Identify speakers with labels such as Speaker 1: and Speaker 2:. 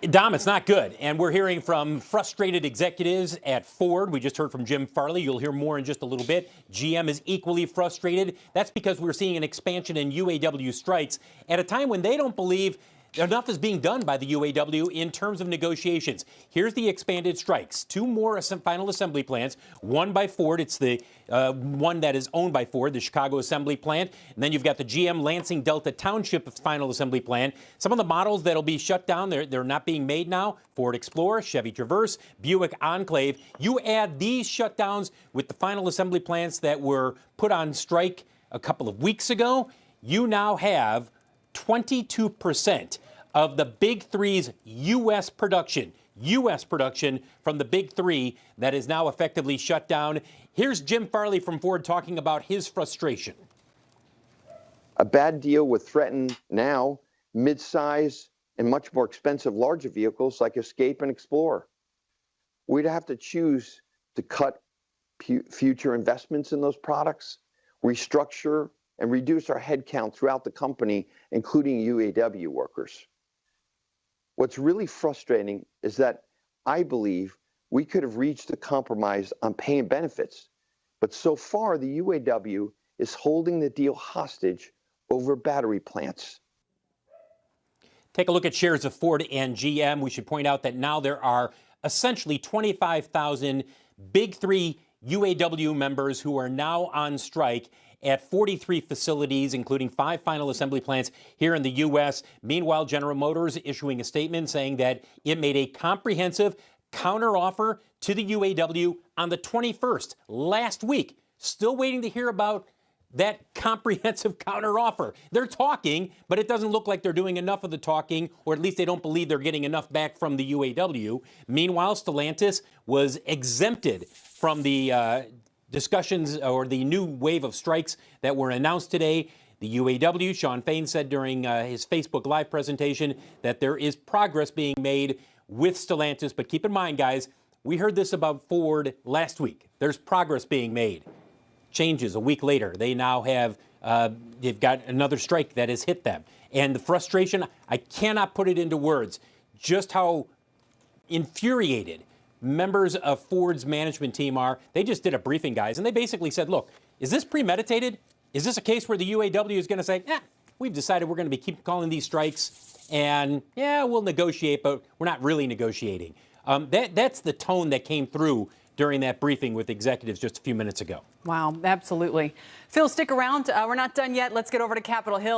Speaker 1: Dom, it's not good. And we're hearing from frustrated executives at Ford. We just heard from Jim Farley. You'll hear more in just a little bit. GM is equally frustrated. That's because we're seeing an expansion in UAW strikes at a time when they don't believe enough is being done by the UAW in terms of negotiations. Here's the expanded strikes. Two more final assembly plants, one by Ford. It's the one that is owned by Ford, the Chicago assembly plant. And then you've got the GM Lansing Delta Township final assembly plant. Some of the models that'll be shut down, they're not being made now. Ford Explorer, Chevy Traverse, Buick Enclave. You add these shutdowns with the final assembly plants that were put on strike a couple of weeks ago, you now have 22% of the Big Three's U.S. production from the Big Three that is now effectively shut down. Here's Jim Farley from Ford talking about his frustration.
Speaker 2: A bad deal would threaten now mid-size and much more expensive larger vehicles like Escape and Explorer. We'd have to choose to cut future investments in those products, restructure, and reduce our headcount throughout the company, including UAW workers. What's really frustrating is that I believe we could have reached a compromise on pay and benefits, but so far the UAW is holding the deal hostage over battery plants.
Speaker 1: Take a look at shares of Ford and GM. We should point out that now there are essentially 25,000 Big Three UAW members who are now on strike at 43 facilities, including 5 final assembly plants here in the U.S. Meanwhile, General Motors issuing a statement saying that it made a comprehensive counteroffer to the UAW on the 21st, last week. Still waiting to hear about that comprehensive counteroffer. They're talking, but it doesn't look like they're doing enough of the talking, or at least they don't believe they're getting enough back from the UAW. Meanwhile, Stellantis was exempted from the discussions or the new wave of strikes that were announced today. The UAW, Sean Fain said during his Facebook Live presentation that there is progress being made with Stellantis. But keep in mind, guys, we heard this about Ford last week. There's progress being made. Changes a week later. They now have, they've got another strike that has hit them. And the frustration, I cannot put it into words, just how infuriated members of Ford's management team are. They just did a briefing, guys, and they basically said, look, is this premeditated? Is this a case where the UAW is going to say, we've decided we're going to keep calling these strikes, and yeah, we'll negotiate, but we're not really negotiating. That's the tone that came through during that briefing with executives just a few minutes ago.
Speaker 3: Wow, absolutely. Phil, stick around. We're not done yet. Let's get over to Capitol Hill.